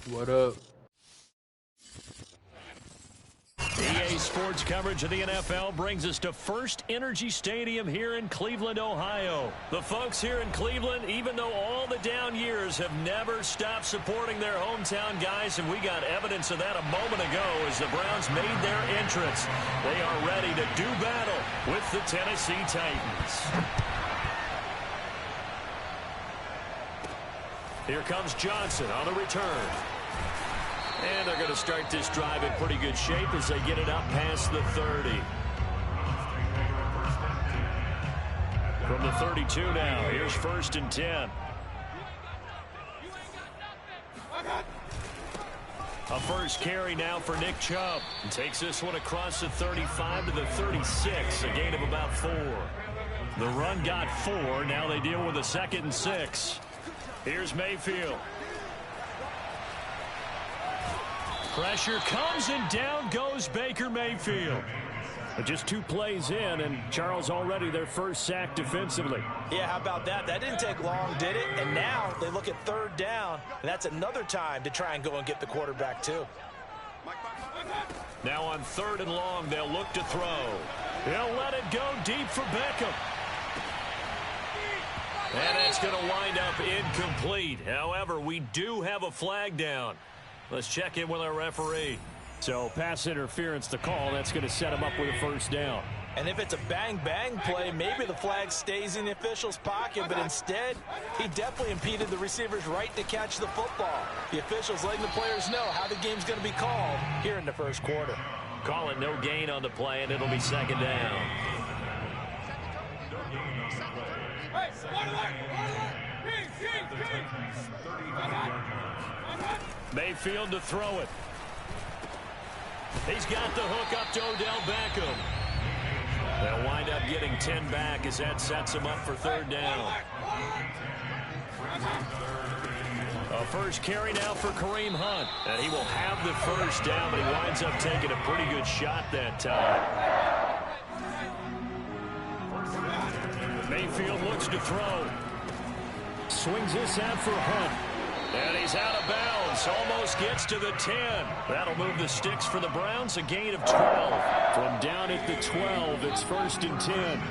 What up? EA Sports coverage of the NFL brings us to First Energy Stadium here in Cleveland, Ohio. The folks here in Cleveland, even though all the down years, have never stopped supporting their hometown guys, and we got evidence of that a moment ago as the Browns made their entrance. They are ready to do battle with the Tennessee Titans. Here comes Johnson on the return. And they're going to start this drive in pretty good shape as they get it up past the 30. From the 32 now, here's 1st and 10. A first carry now for Nick Chubb. And takes this one across the 35 to the 36, a gain of about 4. The run got 4. Now they deal with a 2nd and 6. Here's Mayfield. Pressure comes, and down goes Baker Mayfield. But just 2 plays in, and Charles already their first sack defensively. Yeah, how about that? That didn't take long, did it? And now they look at 3rd down, and that's another time to try and go and get the quarterback, too. Now on 3rd and long, they'll look to throw. They'll let it go deep for Beckham. And it's going to wind up incomplete. However, we do have a flag down. Let's check in with our referee. So pass interference to call. That's going to set him up with a first down. And if it's a bang-bang play, maybe the flag stays in the official's pocket, but instead, he definitely impeded the receiver's right to catch the football. The officials letting the players know how the game's going to be called here in the first quarter. Call it no gain on the play, and it'll be 2nd down. Mayfield to throw it. He's got the hook up to Odell Beckham. They'll wind up getting 10 back as that sets him up for 3rd down. A first carry now for Kareem Hunt. And he will have the first down, but he winds up taking a pretty good shot that time. Mayfield looks to throw. Swings this out for Hunt. And he's out of bounds. Almost gets to the 10. That'll move the sticks for the Browns. A gain of 12. From down at the 12, it's 1st and 10.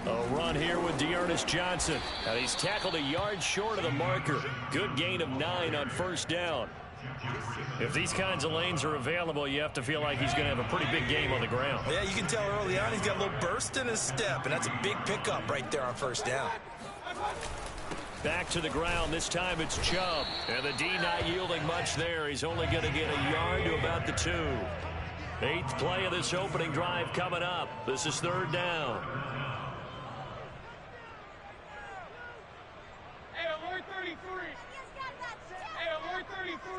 A run here with D'Ernest Johnson. And he's tackled a yard short of the marker. Good gain of 9 on 1st down. If these kinds of lanes are available, you have to feel like he's going to have a pretty big game on the ground. Yeah, you can tell early on he's got a little burst in his step, and that's a big pickup right there on 1st down. Back to the ground. This time it's Chubb. And the D not yielding much there. He's only going to get a yard to about the 2. 8th play of this opening drive coming up. This is 3rd down. Hey, alert 33. Hey, alert 33.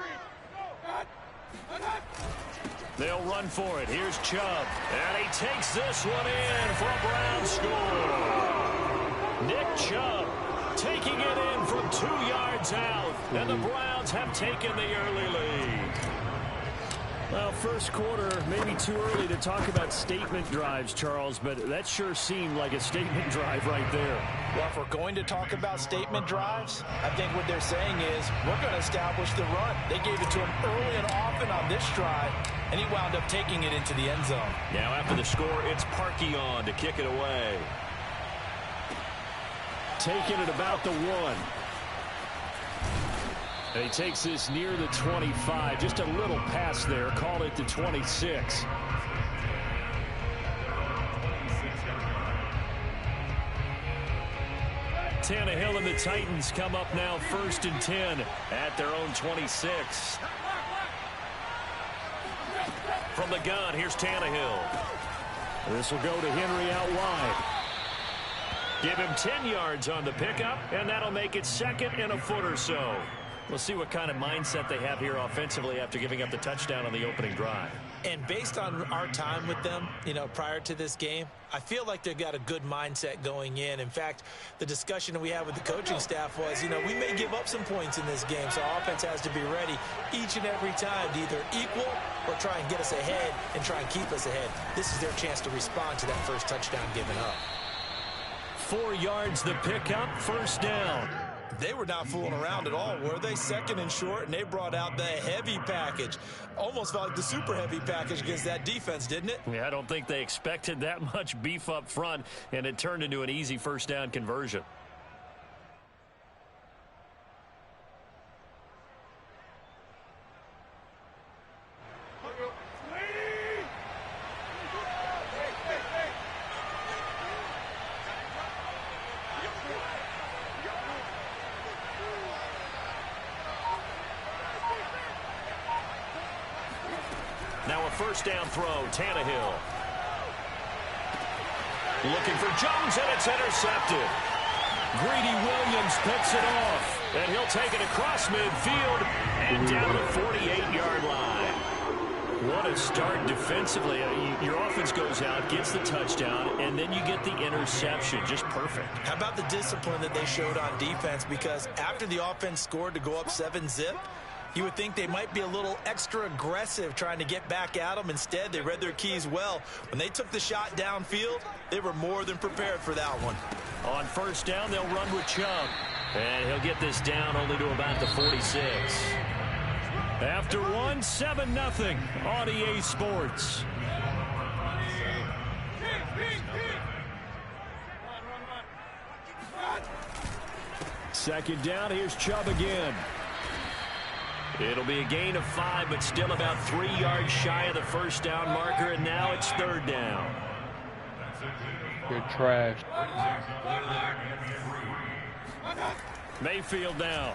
They'll run for it. Here's Chubb. And he takes this one in for a Brown score. Nick Chubb taking it in from 2 yards out. And the Browns have taken the early lead. Well, first quarter, maybe too early to talk about statement drives, Charles, but that sure seemed like a statement drive right there. Well, if we're going to talk about statement drives, I think what they're saying is we're going to establish the run. They gave it to him early and often on this drive, and he wound up taking it into the end zone. Now after the score, it's Parkey on to kick it away. Taking it about the 1. And he takes this near the 25. Just a little pass there. Call it the 26. Tannehill and the Titans come up now 1st and 10 at their own 26. From the gun, here's Tannehill. This will go to Henry out wide. Give him 10 yards on the pickup, and that'll make it 2nd and a foot or so. We'll see what kind of mindset they have here offensively after giving up the touchdown on the opening drive. And based on our time with them, prior to this game, I feel like they've got a good mindset going in. In fact, the discussion that we had with the coaching staff was, we may give up some points in this game, so our offense has to be ready each and every time to either equal or try and get us ahead and try and keep us ahead. This is their chance to respond to that first touchdown given up. 4 yards the pickup, 1st down. They were not fooling around at all, were they? Second and short, and they brought out the heavy package. Almost felt like the super heavy package against that defense, didn't it? Yeah, I don't think they expected that much beef up front, and it turned into an easy first down conversion. Now a first down throw, Tannehill. Looking for Jones, and it's intercepted. Greedy Williams picks it off, and he'll take it across midfield and down the 48-yard line. What a start defensively. Your offense goes out, gets the touchdown, and then you get the interception. Just perfect. How about the discipline that they showed on defense? Because after the offense scored to go up 7-zip, you would think they might be a little extra aggressive trying to get back at them. Instead, they read their keys well. When they took the shot downfield, they were more than prepared for that one. On first down, they'll run with Chubb. And he'll get this down only to about the 46. After one, 7-0 on EA Sports. Second down, here's Chubb again. It'll be a gain of 5, but still about 3 yards shy of the first down marker, and now it's third down. Good trash. Mayfield now.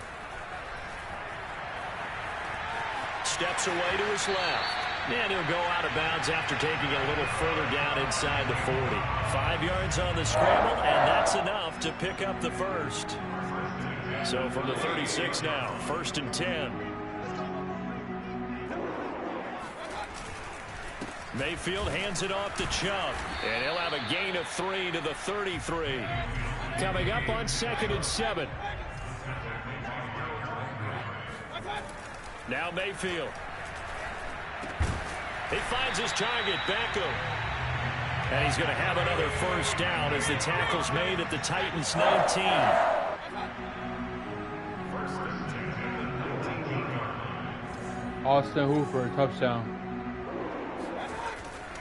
Steps away to his left. And he'll go out of bounds after taking it a little further down inside the 40. 5 yards on the scramble, and that's enough to pick up the first. So from the 36 now, 1st and 10. Mayfield hands it off to Chubb, and he'll have a gain of 3 to the 33. Coming up on 2nd and 7. Now Mayfield. He finds his target, Beckham. And he's going to have another first down as the tackle's made at the Titans' 19. Austin Hooper, touchdown.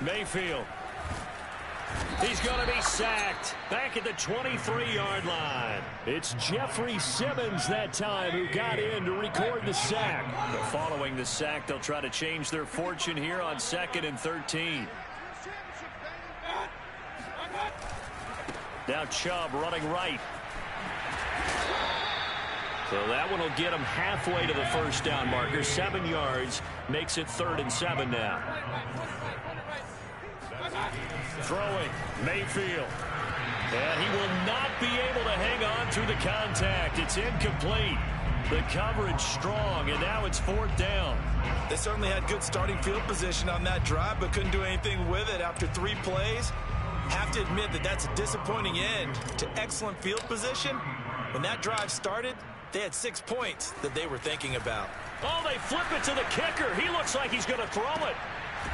Mayfield. He's going to be sacked back at the 23-yard line. It's Jeffrey Simmons that time who got in to record the sack. But following the sack, they'll try to change their fortune here on 2nd and 13. Now Chubb running right. So that one will get him halfway to the first down marker. 7 yards makes it 3rd and 7 now. Throwing, Mayfield. And he will not be able to hang on through the contact. It's incomplete. The coverage strong, and now it's 4th down. They certainly had good starting field position on that drive, but couldn't do anything with it after 3 plays. Have to admit that that's a disappointing end to excellent field position. When that drive started, they had 6 points that they were thinking about. Oh, they flip it to the kicker. He looks like he's going to throw it.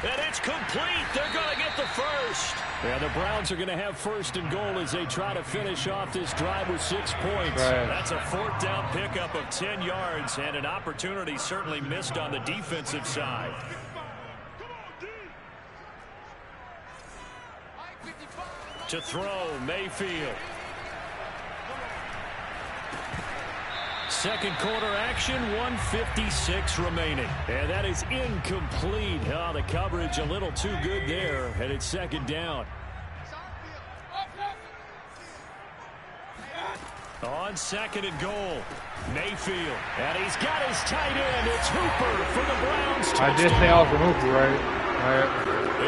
And it's complete. They're going to get the first. Yeah, the Browns are going to have 1st and goal as they try to finish off this drive with 6 points. Right. That's a 4th down pickup of 10 yards and an opportunity certainly missed on the defensive side. To throw, Mayfield. Second quarter action, 1:56 remaining. And that is incomplete. Oh, the coverage a little too good there, and it's 2nd down. On 2nd and goal, Mayfield. And he's got his tight end. It's Hooper for the Browns. I did say Austin Hooper, right?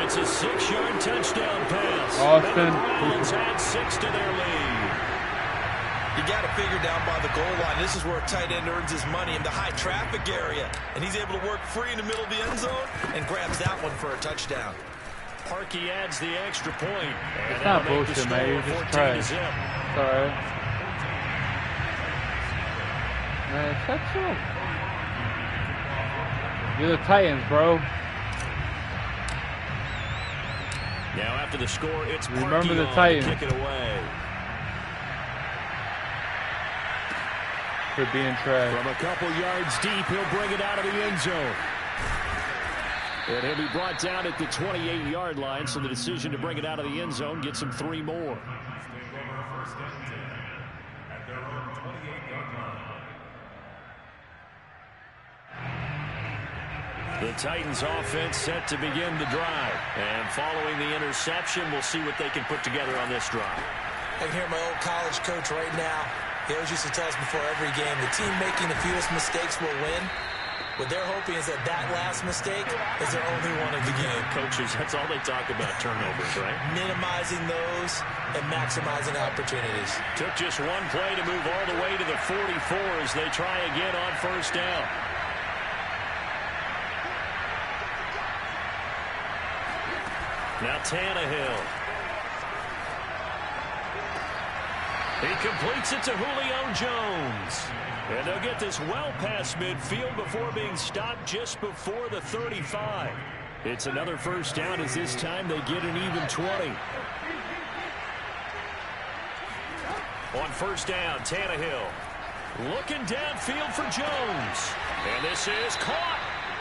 It's a 6-yard touchdown pass. Austin And the Browns add 6 to their lead. You got to figure down by the goal line. This is where a tight end earns his money in the high traffic area. And he's able to work free in the middle of the end zone and grabs that one for a touchdown. Parkey adds the extra point. It's not bullshit, man. You're just trash. It's all right. Man, shut up. You're the Titans, bro. Now after the score, it's Remember Parkey the on Titans. to kick it away. for being trash. From a couple yards deep, he'll bring it out of the end zone. And he'll be brought down at the 28-yard line, so the decision to bring it out of the end zone gets him 3 more. The Titans offense set to begin the drive. And following the interception, we'll see what they can put together on this drive. I can hear my old college coach right now. He always used to tell us before every game, the team making the fewest mistakes will win. What they're hoping is that that last mistake is their only one of the game. Coaches, that's all they talk about, turnovers, right? Minimizing those and maximizing opportunities. Took just one play to move all the way to the 44 as they try again on first down. Now Tannehill. He completes it to Julio Jones. And they'll get this well past midfield before being stopped just before the 35. It's another first down as this time they get an even 20. On first down, Tannehill looking downfield for Jones. And this is caught.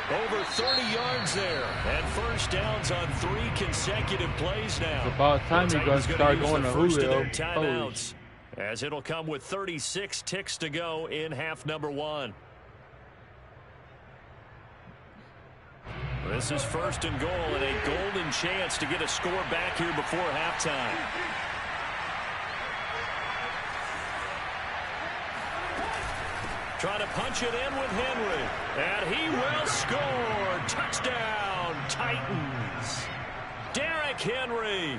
Over 30 yards there. And first downs on 3 consecutive plays now. It's about time you guys start going to Julio. Timeouts, as it'll come with 36 ticks to go in half number 1. This is first and goal and a golden chance to get a score back here before halftime. Trying to punch it in with Henry. And he will score. Touchdown, Titans. Derrick Henry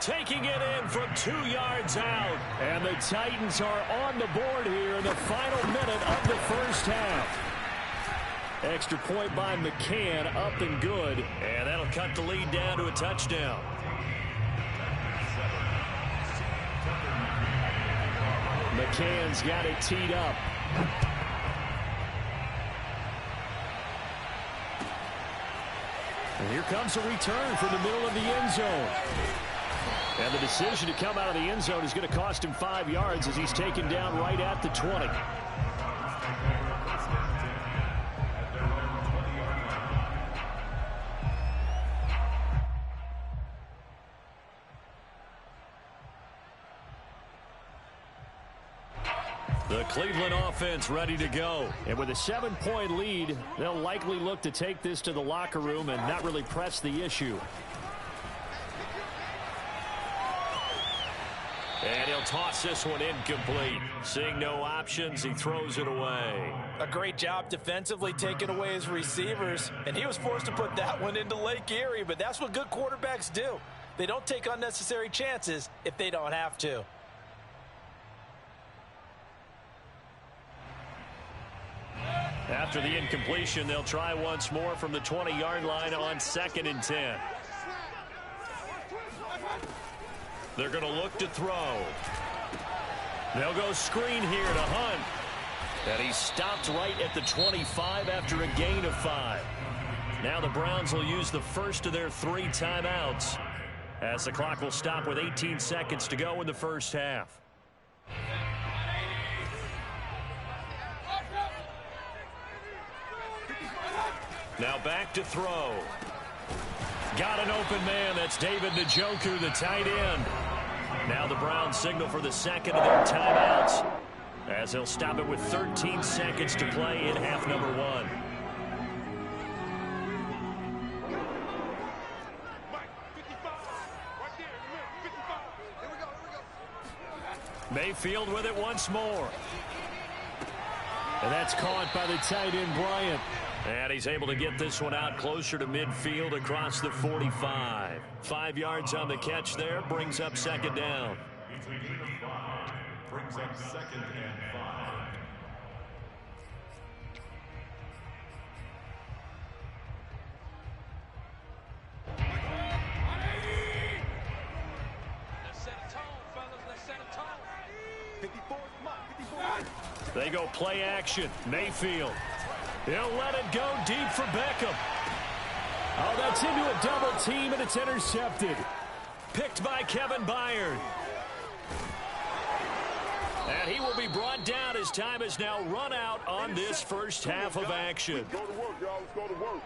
taking it in from 2 yards out. And the Titans are on the board here in the final minute of the first half. Extra point by McCann, up and good. And that'll cut the lead down to a touchdown. McCann's got it teed up. And here comes a return from the middle of the end zone. And the decision to come out of the end zone is going to cost him 5 yards as he's taken down right at the 20. The Cleveland offense ready to go. And with a 7-point lead, they'll likely look to take this to the locker room and not really press the issue. And he'll toss this one incomplete. Seeing no options, he throws it away. A great job defensively taking away his receivers. And he was forced to put that one into Lake Erie. But that's what good quarterbacks do. They don't take unnecessary chances if they don't have to. After the incompletion, they'll try once more from the 20-yard line on 2nd and 10. They're going to look to throw. They'll go screen here to Hunt. And he's stopped right at the 25 after a gain of 5. Now the Browns will use the first of their 3 timeouts as the clock will stop with 18 seconds to go in the first half. Now back to throw. Got an open man. That's David Njoku, the tight end. Now the Browns signal for the second of their timeouts as they'll stop it with 13 seconds to play in half number 1. Mayfield with it once more. And that's caught by the tight end, Bryant. And he's able to get this one out closer to midfield across the 45. 5 yards on the catch there. Brings up 2nd down. Brings up 2nd and 5. Let's set a tone, fellas. Let's set a tone. 54, come on, 54. They go play action. Mayfield. He'll let it go deep for Beckham. Oh, that's into a double team, and it's intercepted. Picked by Kevin Byard. And he will be brought down as time is now run out on this first half of action. Go to work, y'all. Let's go to work.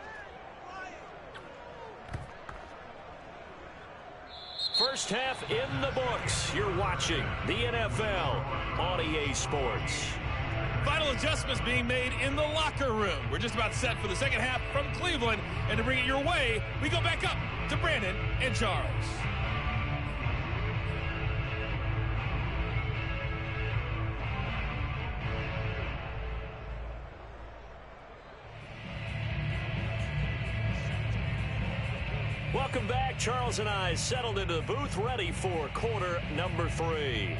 First half in the books. You're watching the NFL on EA Sports. Final adjustments being made in the locker room. We're just about set for the second half from Cleveland. And to bring it your way, we go back up to Brandon and Charles. Welcome back. Charles and I settled into the booth, ready for quarter number 3.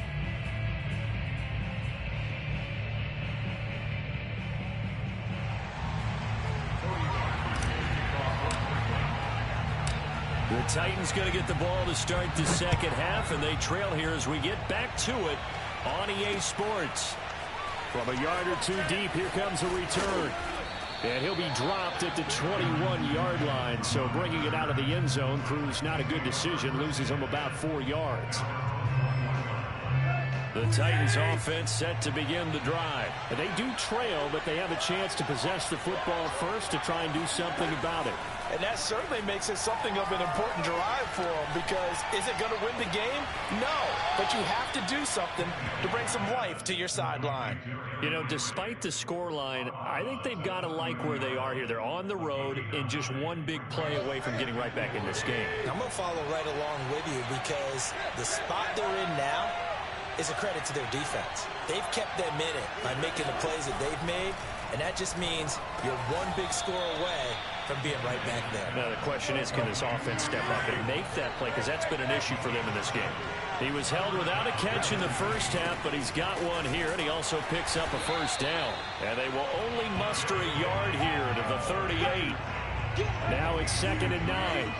The Titans going to get the ball to start the second half, and they trail here as we get back to it on EA Sports. From a yard or two deep, here comes a return. And he'll be dropped at the 21-yard line, so bringing it out of the end zone proves not a good decision, loses him about 4 yards. The Titans offense set to begin the drive. And they do trail, but they have a chance to possess the football first to try and do something about it. And that certainly makes it something of an important drive for them, because is it going to win the game? No, but you have to do something to bring some life to your sideline. You know, despite the scoreline, I think they've got to like where they are here. They're on the road and just one big play away from getting right back in this game. I'm going to follow right along with you, because the spot they're in now is a credit to their defense. They've kept them in it by making the plays that they've made, and that just means you're one big score away from being right back there. Now the question is, can this offense step up and make that play? Because that's been an issue for them in this game. He was held without a catch in the first half, but he's got one here, and he also picks up a first down. And they will only muster a yard here to the 38. Now it's 2nd and 9.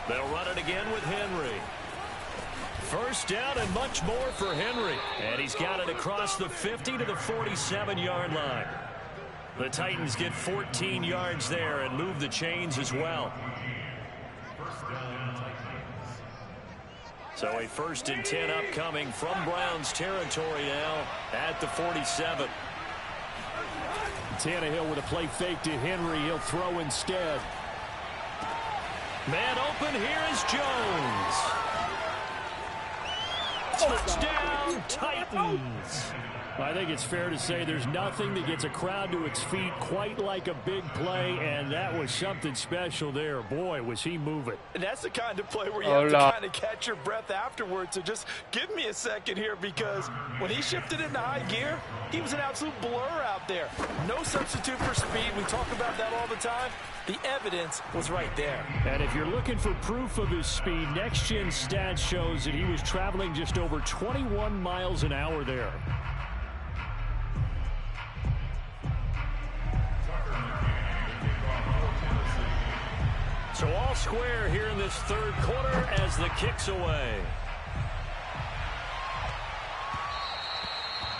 They'll run it again with Henry. First down and much more for Henry. And he's got it across the 50 to the 47-yard line. The Titans get 14 yards there and move the chains as well. So a 1st and 10 upcoming from Browns territory now at the 47. Tannehill with a play fake to Henry. He'll throw instead. Man open, here is Jones. Touchdown, Titans. I think it's fair to say there's nothing that gets a crowd to its feet quite like a big play, and that was something special there. Boy, was he moving. And that's the kind of play where you have to kind of catch your breath afterwards. So just give me a second here, because when he shifted into high gear, he was an absolute blur out there. No substitute for speed. We talk about that all the time. The evidence was right there. And if you're looking for proof of his speed, Next Gen Stats shows that he was traveling just over 21 miles an hour there. So all square here in this third quarter as the kick's away.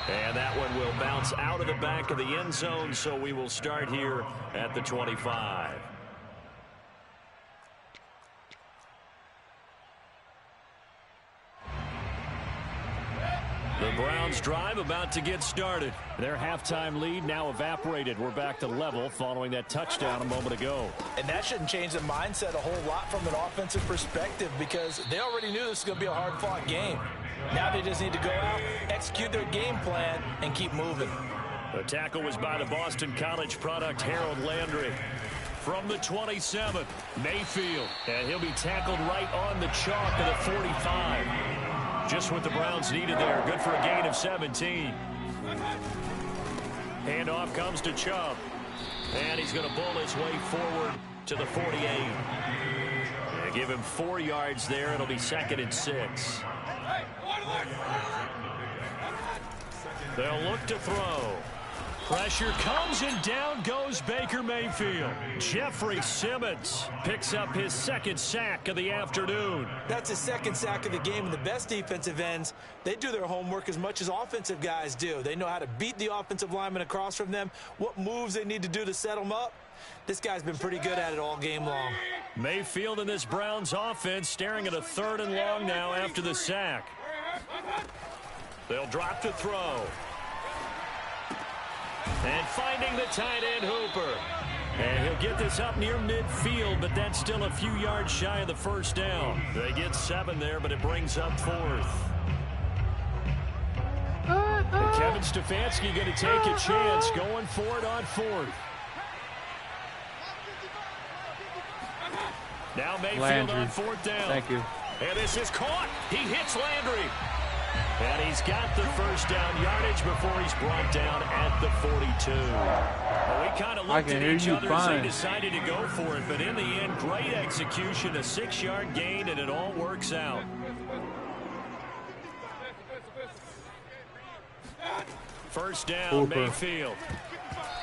And that one will bounce out of the back of the end zone, so we will start here at the 25. The Browns drive about to get started. Their halftime lead now evaporated. We're back to level following that touchdown a moment ago. And that shouldn't change the mindset a whole lot from an offensive perspective, because they already knew this was going to be a hard-fought game. Now they just need to go out, execute their game plan, and keep moving. The tackle was by the Boston College product, Harold Landry. From the 27, Mayfield. And he'll be tackled right on the chalk of the 45. Just what the Browns needed there. Good for a gain of 17. Handoff comes to Chubb. And he's going to bull his way forward to the 48. And give him 4 yards there. It'll be 2nd and 6. Hey, They'll look to throw. Pressure comes, and down goes Baker Mayfield. Jeffrey Simmons picks up his second sack of the afternoon. That's his second sack of the game, and the best defensive ends, they do their homework as much as offensive guys do. They know how to beat the offensive lineman across from them, what moves they need to do to set them up. This guy's been pretty good at it all game long. Mayfield in this Browns offense staring at a 3rd and long now after the sack. They'll drop to throw. And finding the tight end, Hooper. And he'll get this up near midfield, but that's still a few yards shy of the first down. They get 7 there, but it brings up 4th. And Kevin Stefanski going to take a chance going for it on 4th. Now Mayfield Landry. on 4th down. Thank you. And this is caught. He hits Landry. And he's got the first down yardage before he's brought down at the 42. Well, we kind of looked at each other as they decided to go for it, but in the end, great execution, a 6-yard gain, and it all works out. First down, Hooper. Mayfield.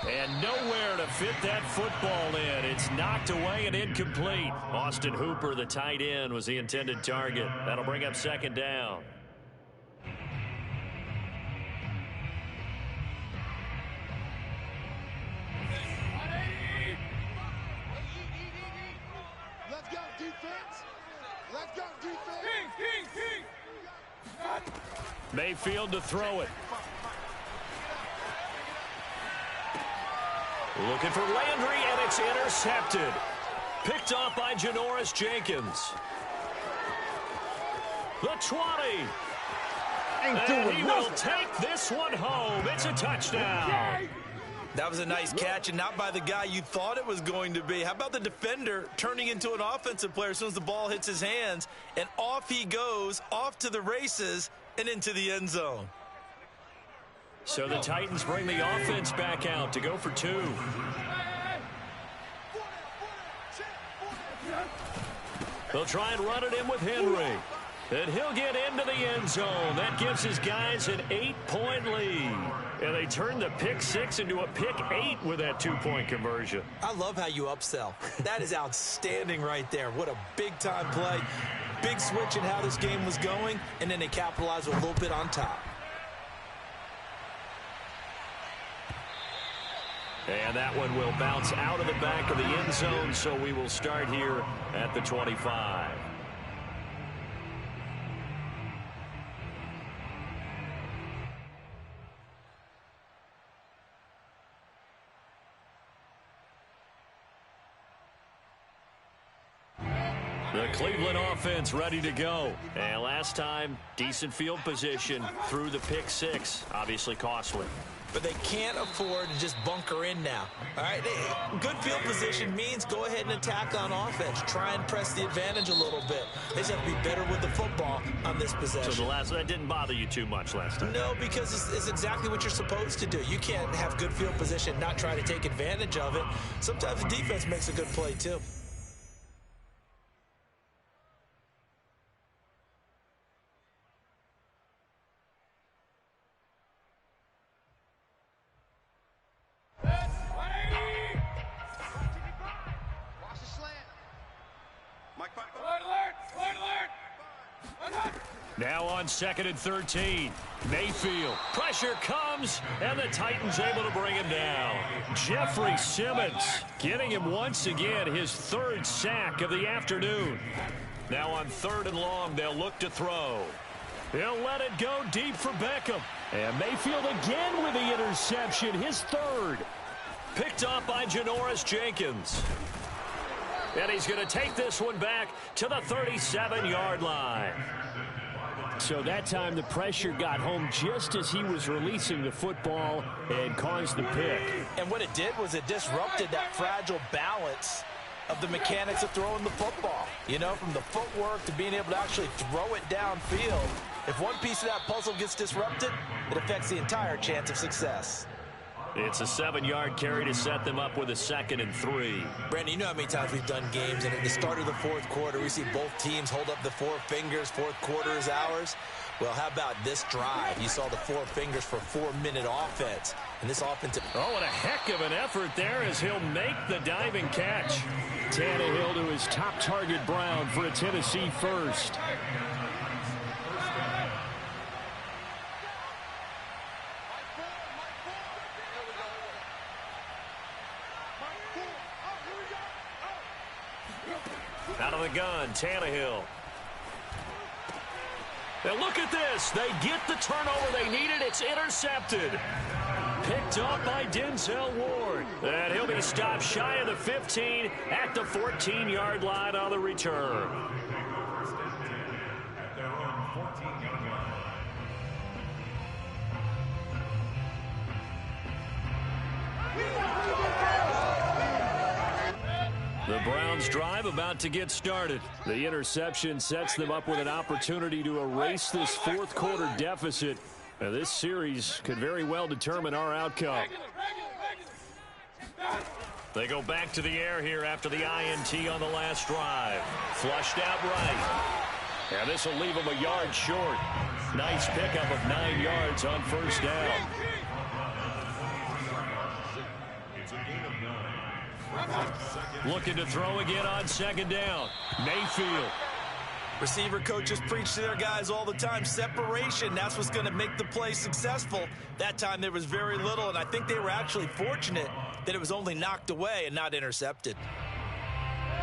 And nowhere to fit that football in. It's knocked away and incomplete. Austin Hooper, the tight end, was the intended target. That'll bring up 2nd down. Let's go, defense. Let's go, defense. Mayfield to throw it. Looking for Landry, and it's intercepted. Picked off by Janoris Jenkins. The 20. And he will take this one home. It's a touchdown. That was a nice catch, and not by the guy you thought it was going to be. How about the defender turning into an offensive player as soon as the ball hits his hands, and off he goes, off to the races, and into the end zone. So the Titans bring the offense back out to go for 2. They'll try and run it in with Henry. And he'll get into the end zone. That gives his guys an 8-point lead. And they turn the pick 6 into a pick 8 with that 2-point conversion. I love how you upsell. That is outstanding right there. What a big-time play. Big switch in how this game was going, and then they capitalized with a little bit on top. And that one will bounce out of the back of the end zone, so we will start here at the 25. The Cleveland offense ready to go. And last time, decent field position through the pick 6. Obviously costly. But they can't afford to just bunker in now. All right, good field position means go ahead and attack on offense. Try and press the advantage a little bit. They just have to be better with the football on this possession. So that didn't bother you too much last time? No, because it's exactly what you're supposed to do. You can't have good field position, not try to take advantage of it. Sometimes the defense makes a good play, too. Now on 2nd and 13. Mayfield. Pressure comes, and the Titans able to bring him down. Jeffrey Simmons getting him once again his 3rd sack of the afternoon. Now on 3rd and long, they'll look to throw. He'll let it go deep for Beckham. And Mayfield again with the interception, his 3rd. Picked off by Janoris Jenkins. And he's going to take this one back to the 37-yard line. So that time the pressure got home just as he was releasing the football and caused the pick. And what it did was it disrupted that fragile balance of the mechanics of throwing the football. You know, from the footwork to being able to actually throw it downfield. If one piece of that puzzle gets disrupted, it affects the entire chance of success. It's a 7-yard carry to set them up with a 2nd and 3. Brandon, you know how many times we've done games, and at the start of the 4th quarter, we see both teams hold up the 4 fingers, 4th quarter is ours. Well, how about this drive? You saw the 4 fingers for 4-minute offense. And this offensive... Oh, and a heck of an effort there as he'll make the diving catch. Tannehill to his top target, Brown, for a Tennessee first. Out of the gun, Tannehill. Now look at this. They get the turnover they needed. It's intercepted. Picked up by Denzel Ward. And he'll be stopped shy of the 15 at the 14-yard line on the return. The Browns drive about to get started. The interception sets them up with an opportunity to erase this fourth quarter deficit. Now, this series could very well determine our outcome. They go back to the air here after the INT on the last drive. Flushed out right. And this will leave them a yard short. Nice pickup of 9 yards on first down. Looking to throw again on second down. Mayfield. Receiver coaches preach to their guys all the time. Separation, that's what's going to make the play successful. That time there was very little, and I think they were actually fortunate that it was only knocked away and not intercepted.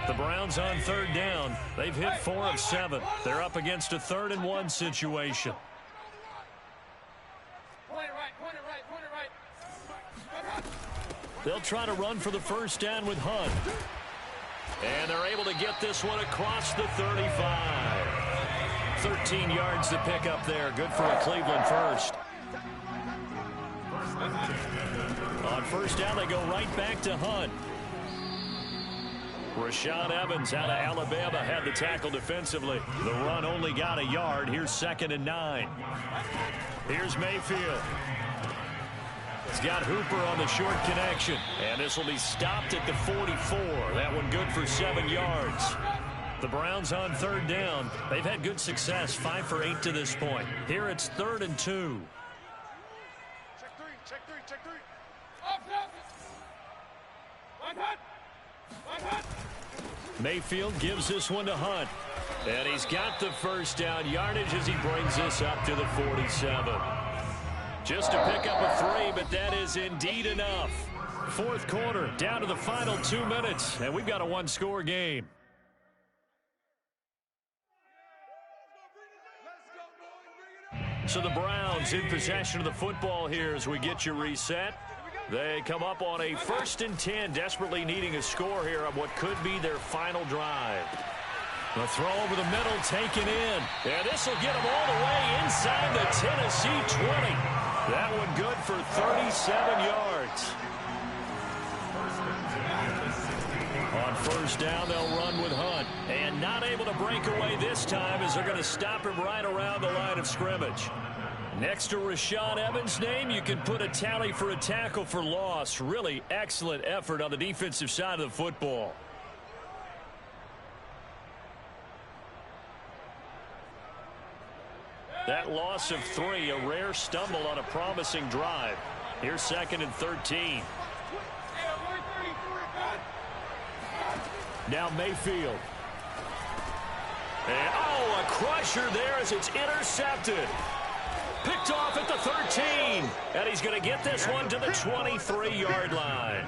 The Browns on third down. They've hit 4 of 7. They're up against a 3rd and 1 situation. They'll try to run for the first down with Hunt. And they're able to get this one across the 35. 13 yards to pick up there. Good for a Cleveland first. On first down, they go right back to Hunt. Rashaan Evans out of Alabama had the tackle defensively. The run only got a yard. Here's 2nd and 9. Here's Mayfield. He's got Hooper on the short connection. And this will be stopped at the 44. That one good for 7 yards. The Browns on third down. They've had good success, 5 for 8 to this point. Here it's 3rd and 2. Check three. Mayfield gives this one to Hunt. And he's got the first down yardage as he brings this up to the 47. Just to pick up a 3, but that is indeed enough. Fourth quarter, down to the final 2 minutes, and we've got a 1-score game. So the Browns in possession of the football here as we get you reset. They come up on a 1st and 10, desperately needing a score here on what could be their final drive. The throw over the middle taken in. And this will get them all the way inside the Tennessee 20. That one good for 37 yards. On first down, they'll run with Hunt. And not able to break away this time as they're going to stop him right around the line of scrimmage. Next to Rashaan Evans' name, you can put a tally for a tackle for loss. Really excellent effort on the defensive side of the football. That loss of 3, a rare stumble on a promising drive. Here's 2nd and 13. Now Mayfield. And, oh, a crusher there as it's intercepted. Picked off at the 13. And he's going to get this one to the 23-yard line.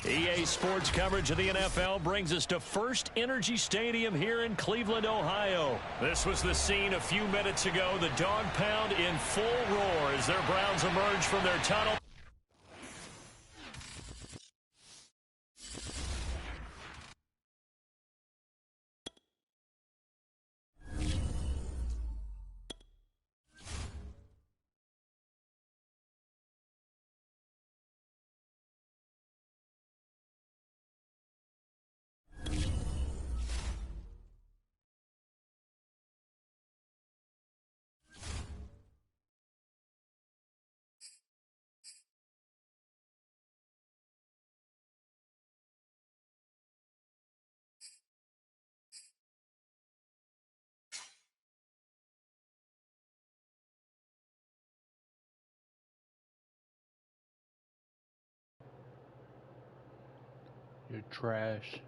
EA Sports coverage of the NFL brings us to First Energy Stadium here in Cleveland, Ohio. This was the scene a few minutes ago. The dog pound in full roar as their Browns emerge from their tunnel. You're trash.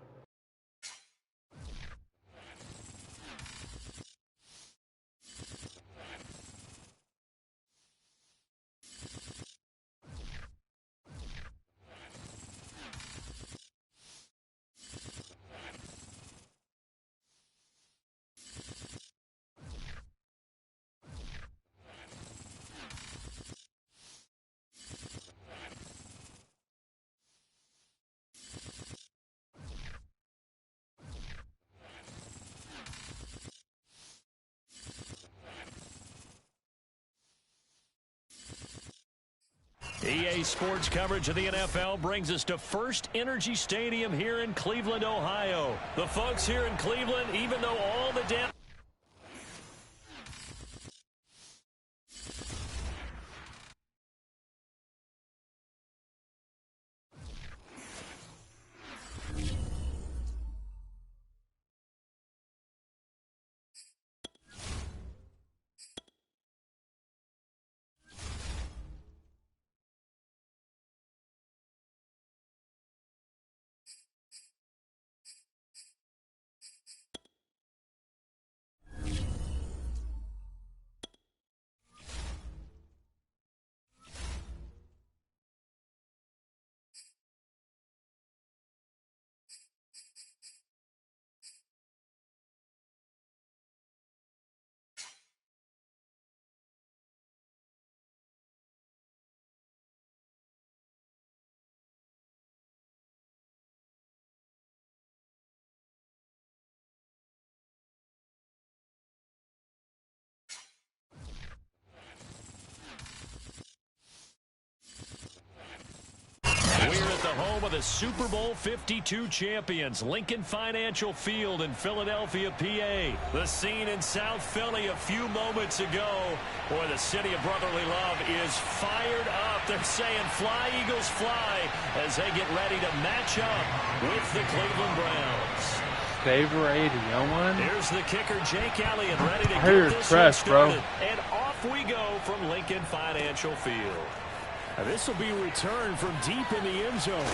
EA Sports coverage of the NFL brings us to First Energy Stadium here in Cleveland, Ohio. The folks here in Cleveland, even though all the damage... Home of the Super Bowl 52 champions, Lincoln Financial Field in Philadelphia, PA. The scene in South Philly a few moments ago. Boy, the city of brotherly love is fired up. They're saying, "Fly, Eagles, fly," as they get ready to match up with the Cleveland Browns. Favor 81. Here's the kicker, Jake Elliott, ready to get this one started. And off we go from Lincoln Financial Field. This will be returned from deep in the end zone.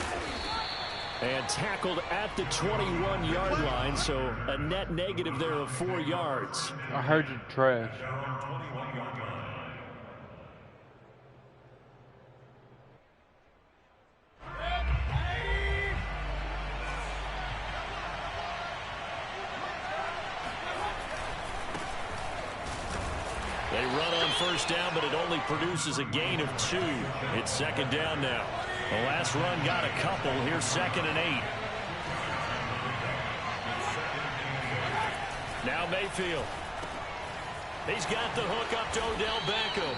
And tackled at the 21-yard line, so a net negative there of 4 yards. I heard you trash. They run on first down, but it only produces a gain of 2. It's second down now. The last run got a couple. Here's 2nd and 8. Now Mayfield. He's got the hook up to Odell Beckham.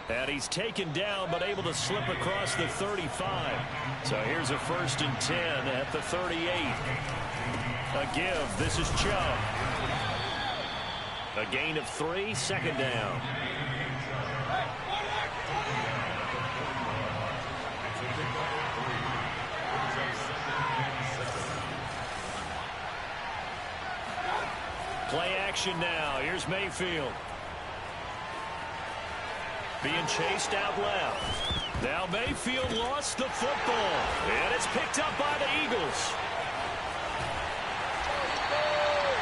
And he's taken down, but able to slip across the 35. So here's a 1st and 10 at the 38. A give. This is Chubb. A gain of 3, second down. Play action now. Here's Mayfield. Being chased out left. Now Mayfield lost the football. And it's picked up by the Eagles.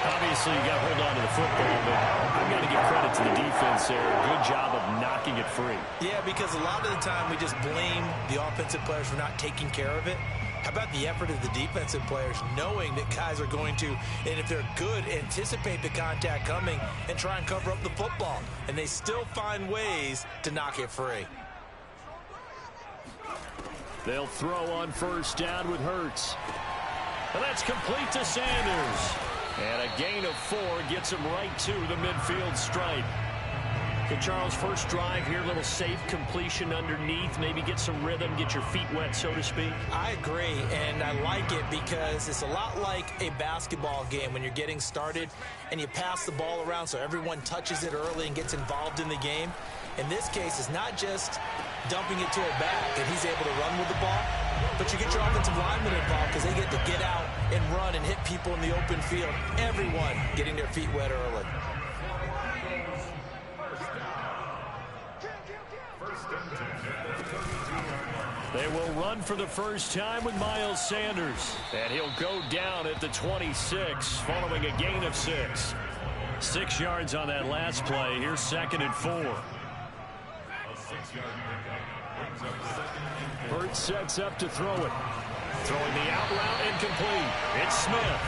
Obviously, you got to hold on to the football, but I've got to give credit to the defense there. Good job of knocking it free. Yeah, because a lot of the time we just blame the offensive players for not taking care of it. How about the effort of the defensive players knowing that guys are going to, and if they're good, anticipate the contact coming and try and cover up the football. And they still find ways to knock it free. They'll throw on first down with Hurts. And that's complete to Sanders. And a gain of 4 gets him right to the midfield stripe. So Charles, first drive here, a little safe completion underneath, maybe get some rhythm, get your feet wet, so to speak. I agree, and I like it because it's a lot like a basketball game when you're getting started and you pass the ball around so everyone touches it early and gets involved in the game. In this case, it's not just dumping it to a back and he's able to run with the ball, but you get your offensive linemen involved because they get to get out and run and hit people in the open field. Everyone getting their feet wet early. They will run for the first time with Miles Sanders. And he'll go down at the 26 following a gain of 6. 6 yards on that last play. Here's 2nd and 4. Hurts sets up to throw it. Throwing the out route incomplete. It's Smith.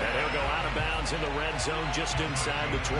And he'll go out of bounds in the red zone just inside the 20.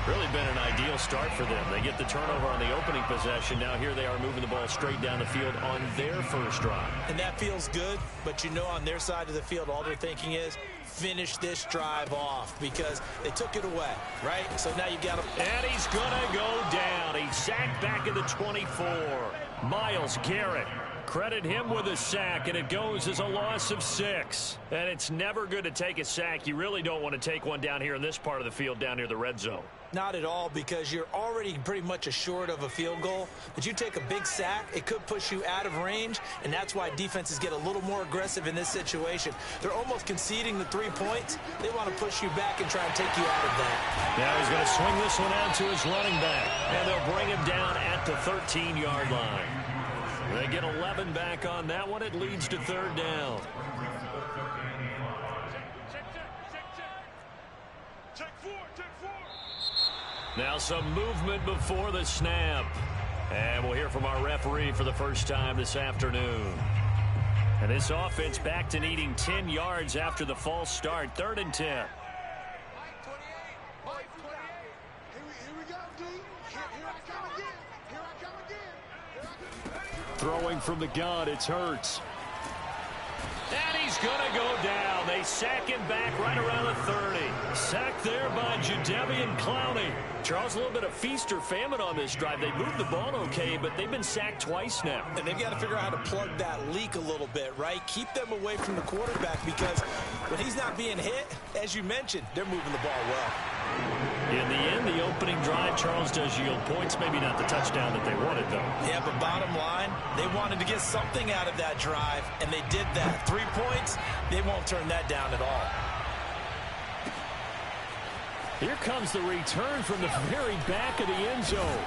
Really been an ideal start for them. They get the turnover on the opening possession. Now here they are moving the ball straight down the field on their first drive. And that feels good, but you know on their side of the field all they're thinking is finish this drive off because they took it away, right? So now you got to... And he's going to go down. He's sacked back at the 24. Myles Garrett. Credit him with a sack, and it goes as a loss of 6. And it's never good to take a sack. You really don't want to take one down here in this part of the field down near the red zone. Not at all, because you're already pretty much assured of a field goal. But you take a big sack, it could push you out of range, and that's why defenses get a little more aggressive in this situation. They're almost conceding the 3 points. They want to push you back and try and take you out of that. Now he's going to swing this one out to his running back, and they'll bring him down at the 13-yard line. They get 11 back on that one. It leads to 3rd down. Now some movement before the snap. And we'll hear from our referee for the first time this afternoon. And this offense back to needing 10 yards after the false start. 3rd and 10. Here we go, D. Here I come again. Here I come again. Throwing from the gun, it's Hurts. And he's going to go down. They sack him back right around the 30. Sacked there by Jadeveon Clowney. Charles, a little bit of feast or famine on this drive. They moved the ball okay, but they've been sacked twice now. And they've got to figure out how to plug that leak a little bit, right? Keep them away from the quarterback because when he's not being hit, as you mentioned, they're moving the ball well. In the end, the opening drive, Charles, does yield points. Maybe not the touchdown that they wanted, though. Yeah, but bottom line, they wanted to get something out of that drive, and they did that. 3 points, they won't turn that down at all. Here comes the return from the very back of the end zone.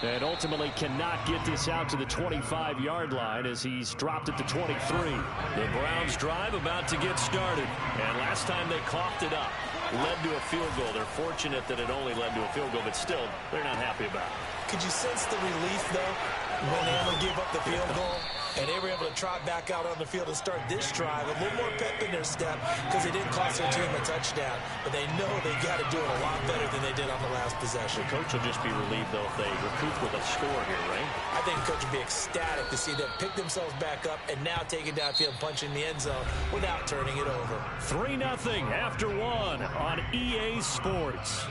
And ultimately cannot get this out to the 25-yard line as he's dropped at the 23. The Browns drive about to get started. And last time they coughed it up. Led to a field goal. They're fortunate that it only led to a field goal, but still, they're not happy about it. Could you sense the relief, though, when they only gave up the field goal? And they were able to trot back out on the field and start this drive. A little more pep in their step because they didn't cost their team a touchdown. But they know they got to do it a lot better than they did on the last possession. The coach will just be relieved, though, if they recoup with a score here, right? I think the coach would be ecstatic to see them pick themselves back up and now take it downfield and punch in the end zone without turning it over. 3-0 after 1 on EA Sports.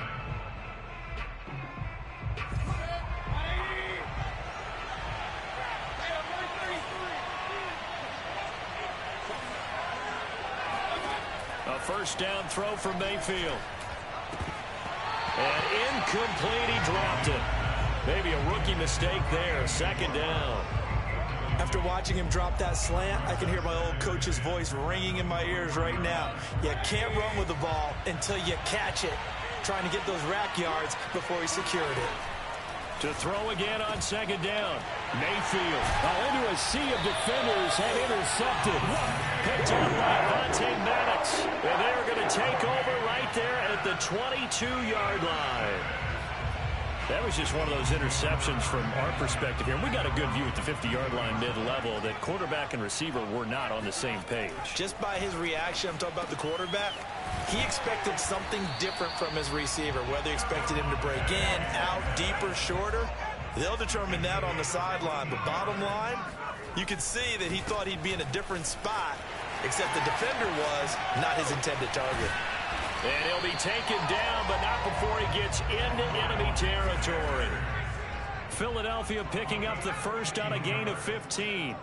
A first down throw from Mayfield. And incomplete, he dropped it. Maybe a rookie mistake there. 2nd down. After watching him drop that slant, I can hear my old coach's voice ringing in my ears right now. You can't run with the ball until you catch it. Trying to get those rack yards before he secured it. To throw again on 2nd down. Mayfield into a sea of defenders and intercepted. Picked up by Vontae Maddox. And they're going to take over right there at the 22-yard line. That was just one of those interceptions from our perspective here. And we got a good view at the 50-yard line mid-level that quarterback and receiver were not on the same page. Just by his reaction, I'm talking about the quarterback, he expected something different from his receiver, whether he expected him to break in, out, deeper, shorter. They'll determine that on the sideline. But bottom line, you could see that he thought he'd be in a different spot, except the defender was not his intended target. And he'll be taken down, but not before he gets into enemy territory. Philadelphia picking up the first on a gain of 15.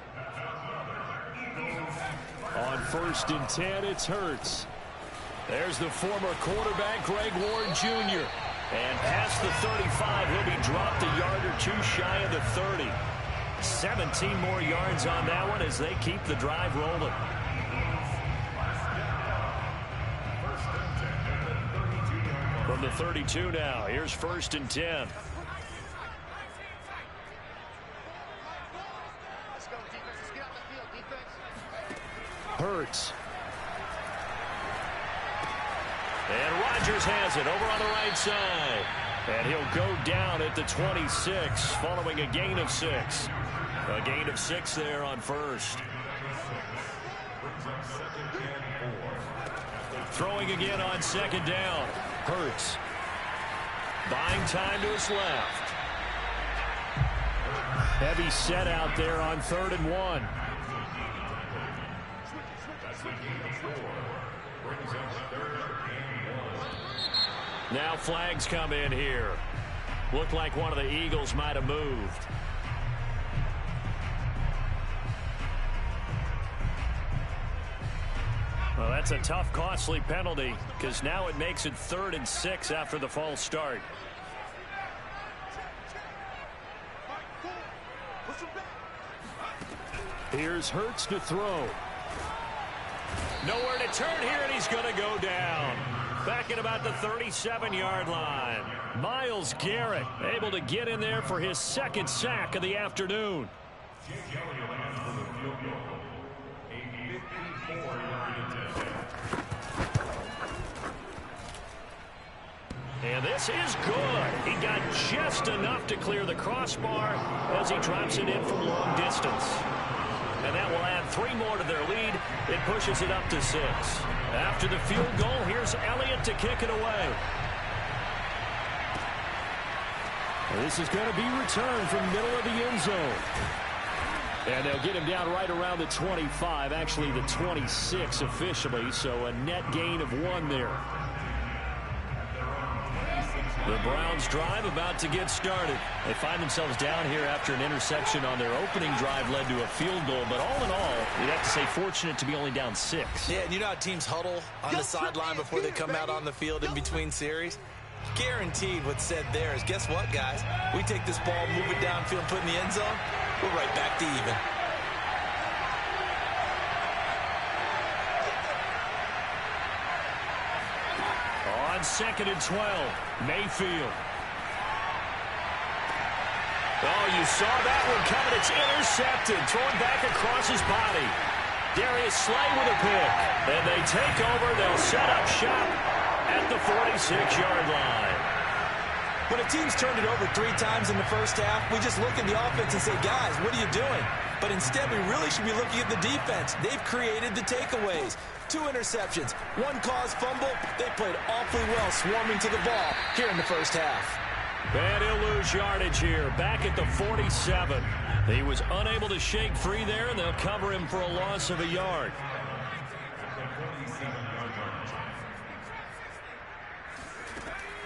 On 1st and 10, it's Hurts. There's the former quarterback, Greg Ward Jr. And past the 35, he'll be dropped a yard or two shy of the 30. 17 more yards on that one as they keep the drive rolling. From the 32 now, here's 1st and 10. Let's go, defense. Let's get out the field, defense. Hurts. And Rodgers has it over on the right side. And he'll go down at the 26 following a gain of 6. A gain of 6 there on 1st. Throwing again on 2nd down. Hurts. Buying time to his left. Heavy set out there on 3rd and 1. Now flags come in here. Looked like one of the Eagles might have moved. Well, that's a tough, costly penalty because now it makes it 3rd and 6 after the false start. Here's Hurts to throw. Nowhere to turn here, and he's going to go down. Back at about the 37-yard line. Myles Garrett able to get in there for his 2nd sack of the afternoon. And this is good. He got just enough to clear the crossbar as he drops it in from long distance. And that will add 3 more to their lead. It pushes it up to 6. After the field goal, here's Elliott to kick it away. This is going to be returned from middle of the end zone. And they'll get him down right around the 25, actually the 26 officially, so a net gain of 1 there. The Browns drive about to get started. They find themselves down here after an interception on their opening drive led to a field goal. But all in all, you'd have to say fortunate to be only down 6. Yeah, and you know how teams huddle on the sideline before they come out on the field in between series? Guaranteed what's said there is, guess what, guys? We take this ball, move it downfield, put it in the end zone, we're right back to even. On 2nd and 12, Mayfield. Oh, you saw that one coming. It's intercepted. Thrown back across his body. Darius Slay with a pick. And they take over. They'll set up shop at the 46-yard line. When a team's turned it over 3 times in the first half, we just look at the offense and say, guys, what are you doing? But instead, we really should be looking at the defense. They've created the takeaways. 2 interceptions, 1 caused fumble. They played awfully well swarming to the ball here in the first half. And he'll lose yardage here, back at the 47. He was unable to shake free there, and they'll cover him for a loss of a yard.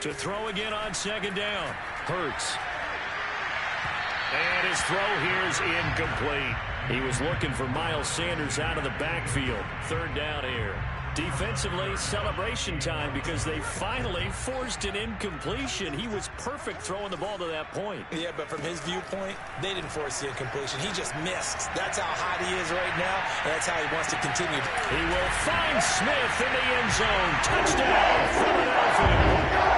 To throw again on 2nd down. Hurts. And his throw here is incomplete. He was looking for Miles Sanders out of the backfield. 3rd down here. Defensively, celebration time because they finally forced an incompletion. He was perfect throwing the ball to that point. Yeah, but from his viewpoint, they didn't force the incompletion. He just missed. That's how hot he is right now, and that's how he wants to continue. He will find Smith in the end zone. Touchdown, Philadelphia.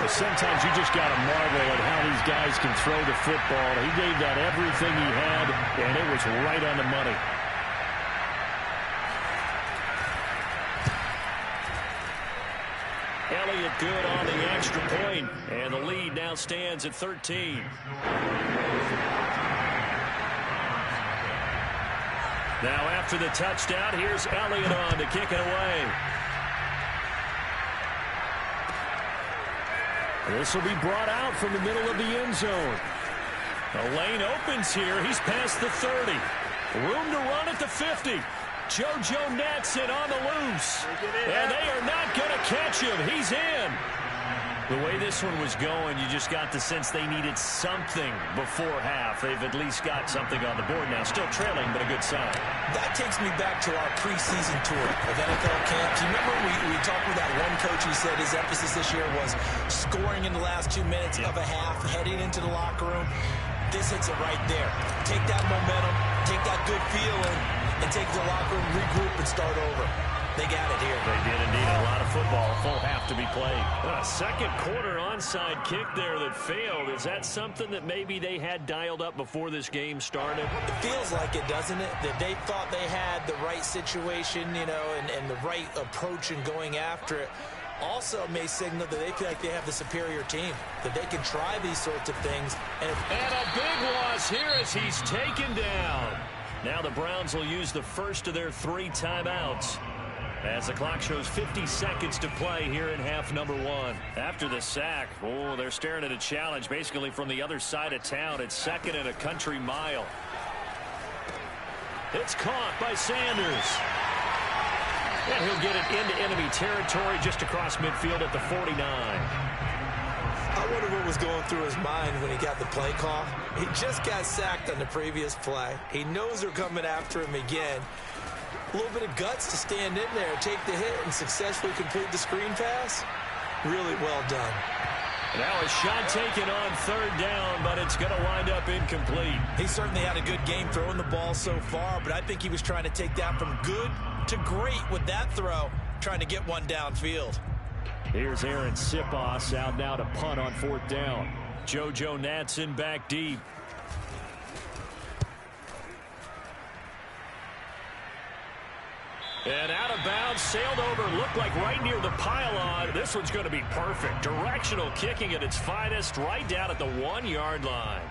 Sometimes you just got to marvel at how these guys can throw the football. He gave that everything he had, and it was right on the money. it good on the extra point, and the lead now stands at 13. Now after the touchdown, here's Elliott on to kick it away. This will be brought out from the middle of the end zone. The lane opens here. He's past the 30. Room to run at the 50. JoJo Natson on the loose. And they are not going to catch him. He's in. The way this one was going, you just got the sense they needed something before half. They've at least got something on the board now. Still trailing, but a good sign. That takes me back to our preseason tour of NFL camps. You remember we talked with that one coach who said his emphasis this year was scoring in the last 2 minutes of a half, heading into the locker room. This hits it right there. Take that momentum, take that good feeling, and take the locker room, regroup, and start over. They got it here. They did indeed. A lot of football. Full half to be played. A second quarter onside kick there that failed. Is that something that maybe they had dialed up before this game started? It feels like it, doesn't it? That they thought they had the right situation, you know, and the right approach in going after it. Also may signal that they feel like they have the superior team, that they can try these sorts of things. And a big loss here as he's taken down. Now the Browns will use the first of their 3 timeouts, as the clock shows 50 seconds to play here in half number 1. After the sack, they're staring at a challenge basically from the other side of town. It's 2nd and a country mile. It's caught by Sanders. And he'll get it into enemy territory just across midfield at the 49. I wonder what was going through his mind when he got the play call. He just got sacked on the previous play. He knows they're coming after him again. A little bit of guts to stand in there, take the hit, and successfully complete the screen pass. Really well done. Now a shot taken on 3rd down, but it's going to wind up incomplete. He certainly had a good game throwing the ball so far, but I think he was trying to take that from good to great with that throw, trying to get one downfield. Here's Aaron Sipos out now to punt on 4th down. JoJo Natson back deep. And out of bounds, sailed over, looked like right near the pylon. This one's going to be perfect. Directional kicking at its finest, right down at the 1-yard line.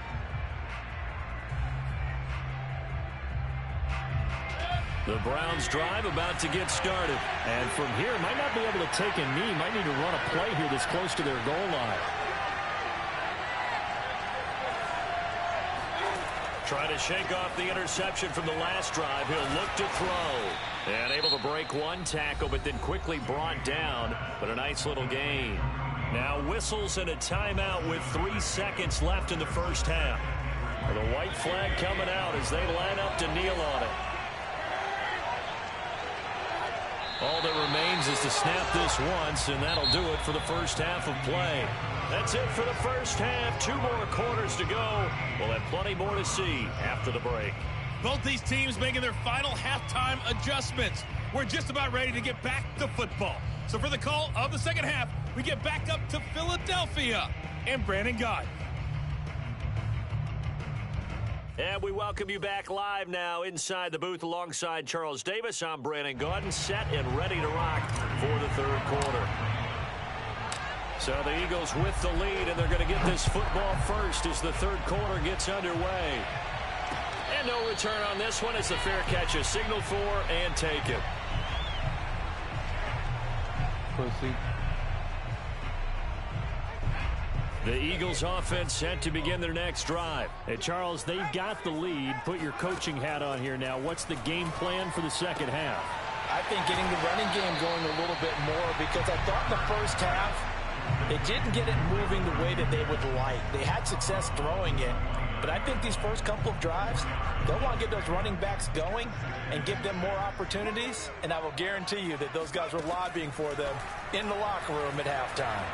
The Browns drive about to get started. And from here, might not be able to take a knee. Might need to run a play here this close to their goal line. Trying to shake off the interception from the last drive. He'll look to throw. And able to break one tackle, but then quickly brought down. But a nice little gain. Now whistles and a timeout with 3 seconds left in the first half. The white flag coming out as they line up to kneel on it. All that remains is to snap this once, and that'll do it for the first half of play. That's it for the first half. 2 more quarters to go. We'll have plenty more to see after the break. Both these teams making their final halftime adjustments. We're just about ready to get back to football. So for the call of the second half, we get back up to Philadelphia and Brandon Gaudin. And we welcome you back live now inside the booth alongside Charles Davis. I'm Brandon Gaudin, set and ready to rock for the 3rd quarter. So the Eagles with the lead, and they're going to get this football first as the 3rd quarter gets underway. And no return on this one as the fair catch is signaled for and taken. Pussy. The Eagles offense set to begin their next drive. Hey, Charles, they've got the lead. Put your coaching hat on here now. What's the game plan for the second half? I think getting the running game going a little bit more, because I thought in the first half they didn't get it moving the way that they would like. They had success throwing it, but I think these first couple of drives, they'll want to get those running backs going and give them more opportunities, and I will guarantee you that those guys were lobbying for them in the locker room at halftime.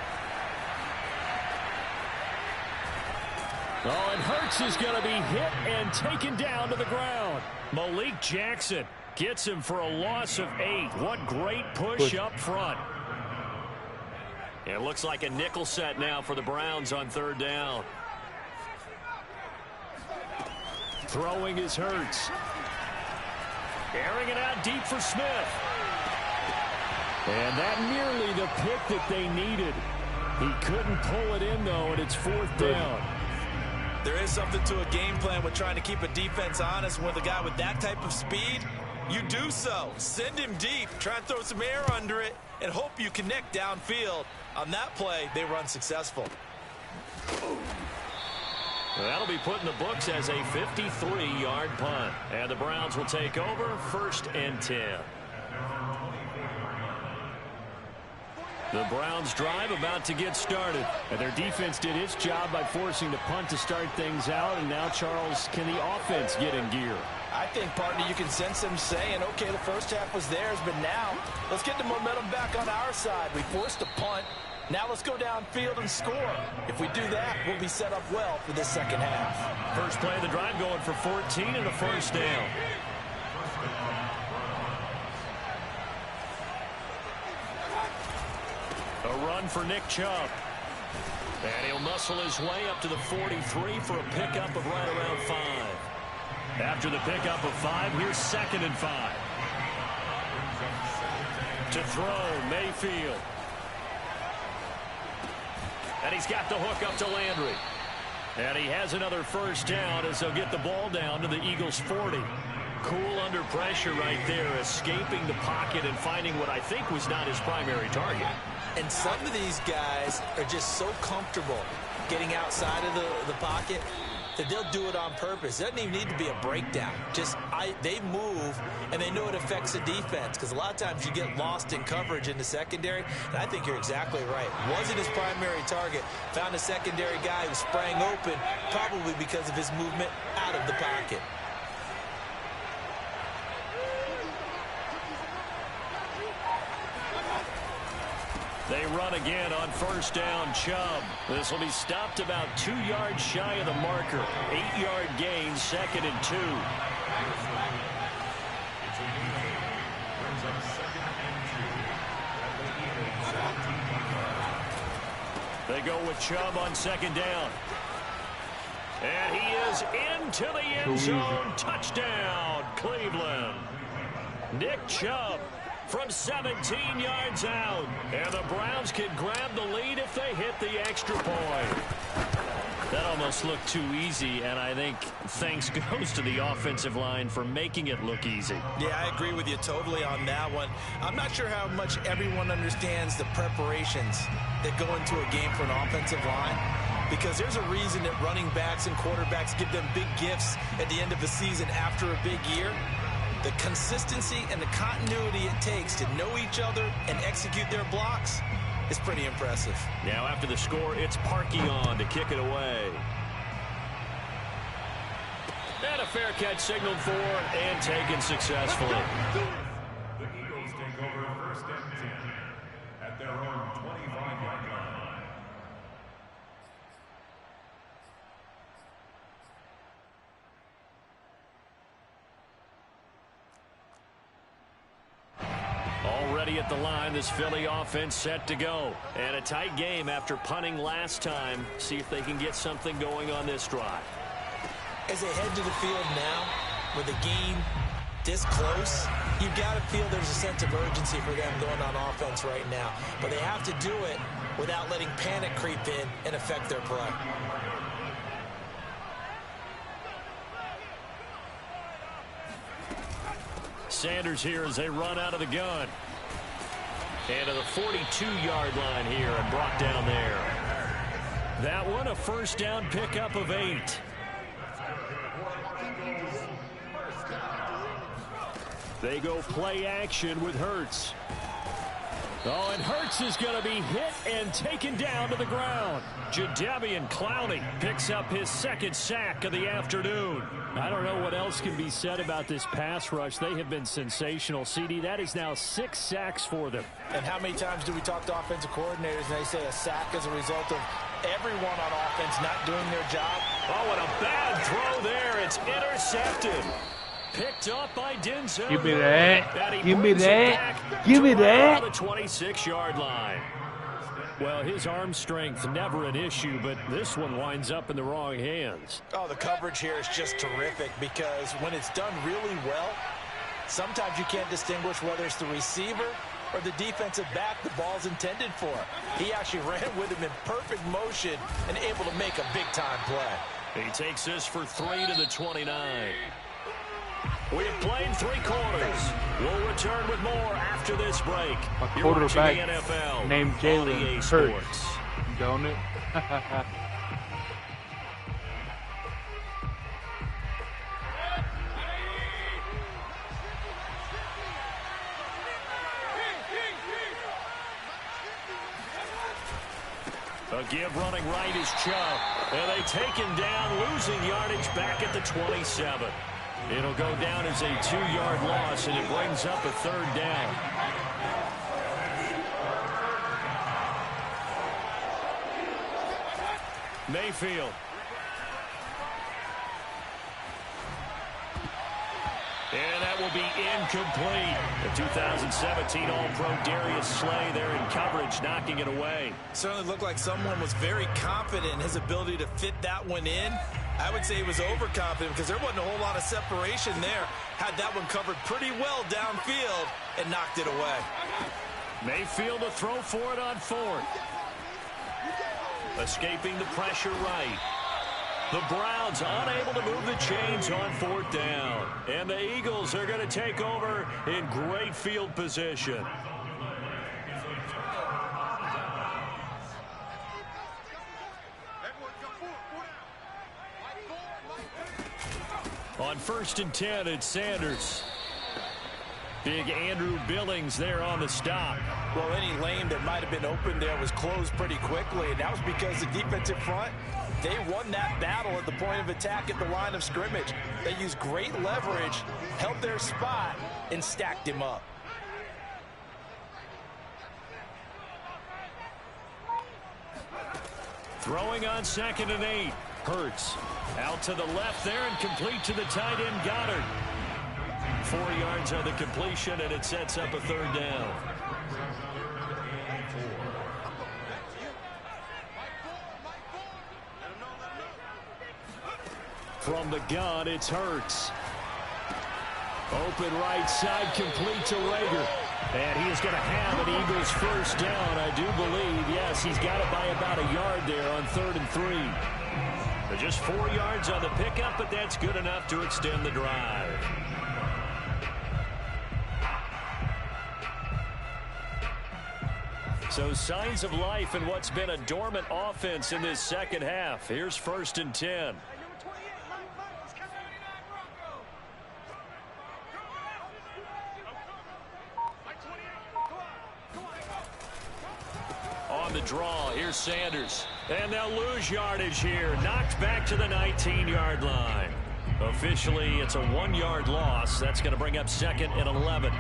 Oh, and Hurts is going to be hit and taken down to the ground. Malik Jackson gets him for a loss of 8. What great push up front. It looks like a nickel set now for the Browns on 3rd down. Throwing is Hurts. Airing it out deep for Smith. And that nearly the pick that they needed. He couldn't pull it in, though, and it's 4th down. There is something to a game plan with trying to keep a defense honest. With a guy with that type of speed, you do so. Send him deep, try and throw some air under it, and hope you connect downfield. On that play, they were unsuccessful. That'll be put in the books as a 53-yard punt. And the Browns will take over 1st and 10. The Browns drive about to get started. And their defense did its job by forcing the punt to start things out. And now, Charles, can the offense get in gear? I think, partner, you can sense them saying, okay, the first half was theirs, but now let's get the momentum back on our side. We forced a punt. Now let's go downfield and score. If we do that, we'll be set up well for this second half. First play of the drive going for 14 and a 1st down. A run for Nick Chubb. And he'll muscle his way up to the 43 for a pickup of right around 5. After the pickup of 5, here's 2nd and 5. To throw, Mayfield. And he's got the hook up to Landry. And he has another 1st down as they'll get the ball down to the Eagles' 40. Cool under pressure right there, escaping the pocket and finding what I think was not his primary target. And some of these guys are just so comfortable getting outside of the pocket that they'll do it on purpose. It doesn't even need to be a breakdown. They move, and they know it affects the defense, because a lot of times you get lost in coverage in the secondary, and I think you're exactly right. Wasn't his primary target. Found a secondary guy who sprang open, probably because of his movement out of the pocket. They run again on 1st down. Chubb. This will be stopped about 2 yards shy of the marker. 8-yard gain, 2nd and 2. They go with Chubb on 2nd down. And he is into the end zone. Touchdown, Cleveland. Nick Chubb from 17 yards out. And the Browns can grab the lead if they hit the extra point. That almost looked too easy, and I think thanks goes to the offensive line for making it look easy. Yeah, I agree with you totally on that one. I'm not sure how much everyone understands the preparations that go into a game for an offensive line, because there's a reason that running backs and quarterbacks give them big gifts at the end of the season after a big year. The consistency and the continuity it takes to know each other and execute their blocks is pretty impressive. Now after the score, it's Parkey on to kick it away. And a fair catch signaled for and taken successfully. The Eagles take over 1st and 10 at their own 25-yard line. Already at the line, this Philly offense set to go. And a tight game after punting last time. See if they can get something going on this drive. As they head to the field now, with the game this close, you've got to feel there's a sense of urgency for them going on offense right now. But they have to do it without letting panic creep in and affect their play. Sanders here as they run out of the gun. And to the 42-yard line here and brought down there. That one a 1st down pickup of 8. They go play action with Hurts. Oh, and Hurts is going to be hit and taken down to the ground. Jadeveon Clowney picks up his 2nd sack of the afternoon. I don't know what else can be said about this pass rush. They have been sensational. CD, that is now 6 sacks for them. And how many times do we talk to offensive coordinators and they say a sack as a result of everyone on offense not doing their job? Oh, and a bad throw there. It's intercepted. Picked up by Denzel. Give me that. Give me that. Give me that. The 26-yard line. Well, his arm strength, never an issue, but this one winds up in the wrong hands. Oh, the coverage here is just terrific, because when it's done really well, sometimes you can't distinguish whether it's the receiver or the defensive back the ball's intended for. He actually ran with him in perfect motion and able to make a big-time play. He takes this for 3 to the 29. We have played 3 quarters. We'll return with more after this break. A You're watching the quarterback NFL named Jalen Hurts. Don't it? A give running right is Chubb. And they take him down, losing yardage back at the 27. It'll go down as a 2-yard loss, and it brings up a 3rd down. Mayfield. And that will be incomplete. The 2017 All-Pro Darius Slay there in coverage, knocking it away. Certainly looked like someone was very confident in his ability to fit that one in. I would say he was overconfident because there wasn't a whole lot of separation there. Had that one covered pretty well downfield and knocked it away. Mayfield to throw for it on 4th. Escaping the pressure right. The Browns unable to move the chains on 4th down. And the Eagles are going to take over in great field position. On 1st and 10, it's Sanders. Big Andrew Billings there on the stop. Well, any lane that might have been open there was closed pretty quickly, and that was because the defensive front, they won that battle at the point of attack at the line of scrimmage. They used great leverage, held their spot, and stacked him up. Throwing on 2nd and 8. Hurts out to the left there and complete to the tight end Goddard. 4 yards on the completion, and it sets up a 3rd down. From the gun, it's Hurts. Open right side, complete to Rager. And he is going to have an Eagles 1st down, I do believe. Yes, he's got it by about a yard there on 3rd and 3. They're just 4 yards on the pickup, but that's good enough to extend the drive. So signs of life in what's been a dormant offense in this 2nd half. Here's 1st and 10. On the draw, here's Sanders. And they'll lose yardage here. Knocked back to the 19-yard line. Officially, it's a 1-yard loss. That's going to bring up 2nd and 11.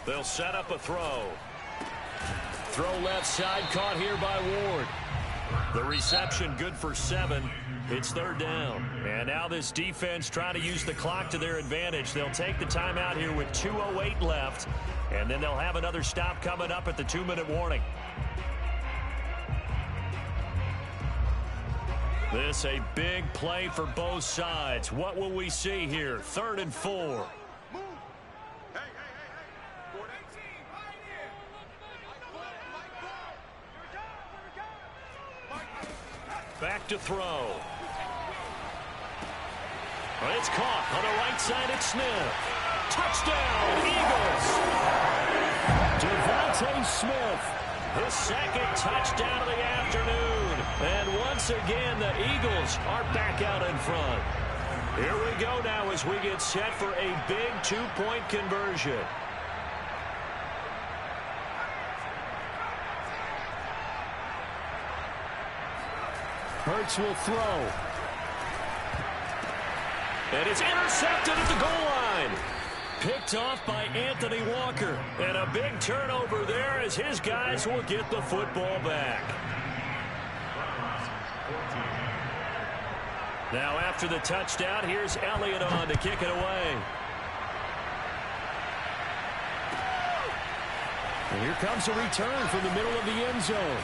They'll set up a throw. Throw left side, caught here by Ward. The reception good for 7. It's 3rd down. And now this defense trying to use the clock to their advantage. They'll take the timeout here with 2:08 left. And then they'll have another stop coming up at the 2-minute warning. This a big play for both sides. What will we see here? 3rd and 4. Back to throw. It's caught on the right side at Smith. Touchdown, Eagles. Devontae Smith, his 2nd touchdown of the afternoon. And once again, the Eagles are back out in front. Here we go now as we get set for a big 2-point conversion. Hurts will throw. And it's intercepted at the goal line. Picked off by Anthony Walker. And a big turnover there as his guys will get the football back. Now after the touchdown, here's Elliott on to kick it away. And here comes a return from the middle of the end zone.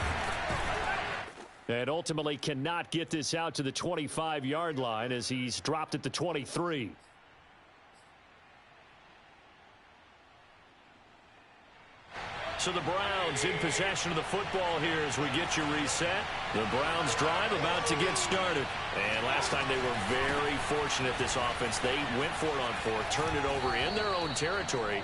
And ultimately cannot get this out to the 25-yard line as he's dropped at the 23. So the Browns in possession of the football here as we get you reset. The Browns drive about to get started. And last time they were very fortunate, this offense. They went for it on fourth, turned it over in their own territory,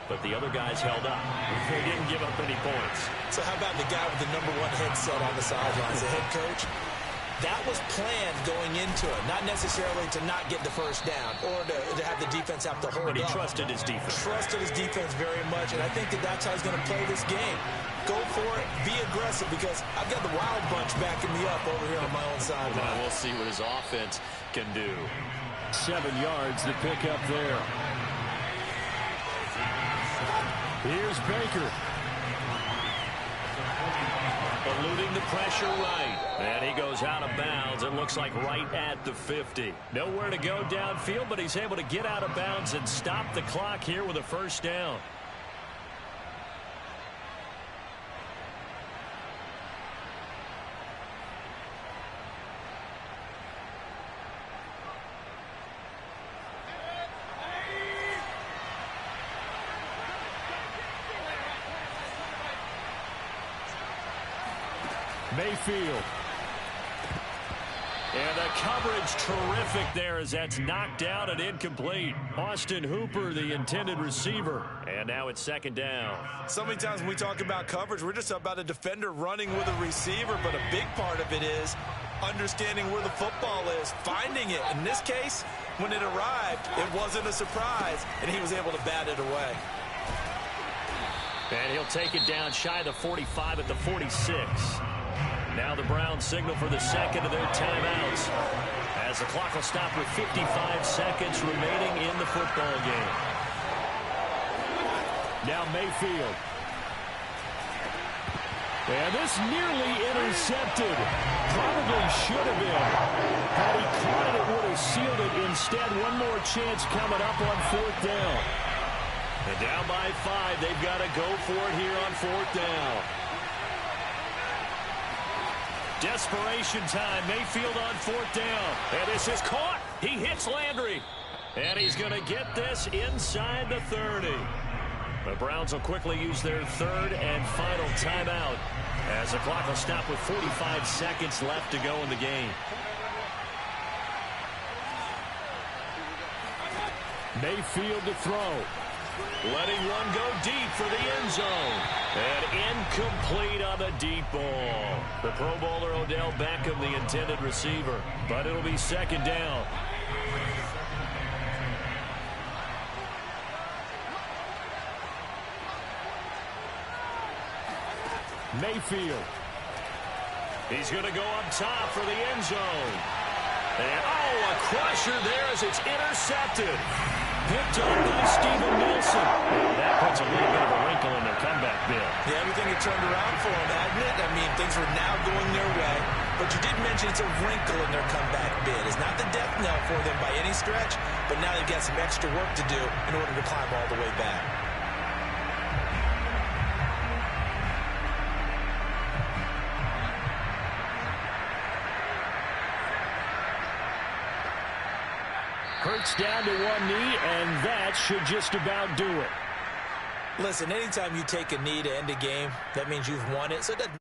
but the other guys held up. They didn't give up any points. So how about the guy with the #1 headset on the sidelines, the head coach? That was planned going into it, not necessarily to not get the first down or to have the defense have to hold up. But he trusted his defense. Trusted his defense very much, and I think that's how he's going to play this game. Go for it, be aggressive, because I've got the Wild Bunch backing me up over here on my own sideline. Now we'll see what his offense can do. 7 yards to pick up there. Here's Baker. Eluding the pressure right. And he goes out of bounds. It looks like right at the 50. Nowhere to go downfield, but he's able to get out of bounds and stop the clock here with a first down. Mayfield. And the coverage terrific there as that's knocked down and incomplete. Austin Hooper, the intended receiver. And now it's second down. So many times when we talk about coverage, we're just about a defender running with a receiver, but a big part of it is understanding where the football is, finding it. In this case, when it arrived, it wasn't a surprise, and he was able to bat it away. And he'll take it down shy of the 45 at the 46. Now the Browns signal for the second of their timeouts as the clock will stop with 55 seconds remaining in the football game. Now Mayfield. And this nearly intercepted. Probably should have been. Had he caught it, it would have sealed it. Instead, one more chance coming up on fourth down. And down by 5, they've got to go for it here on fourth down. Desperation time. Mayfield on fourth down. And this is caught. He hits Landry. And he's going to get this inside the 30. The Browns will quickly use their third and final timeout as the clock will stop with 45 seconds left to go in the game. Mayfield to throw. Letting one go deep for the end zone. And incomplete on the deep ball. The Pro Bowler Odell Beckham, the intended receiver. But it'll be second down. Mayfield. He's going to go up top for the end zone. And, a crusher there as it's intercepted. Picked up by Steven Nelson. And that puts a little bit of a wrinkle in their comeback bid. Yeah, everything had turned around for them, hadn't it? I mean, things were now going their way. But you did mention it's a wrinkle in their comeback bid. It's not the death knell for them by any stretch, but now they've got some extra work to do in order to climb all the way back. Hurts down to one knee, and that should just about do it. Listen, anytime you take a knee to end a game, that means you've won it. So it doesn't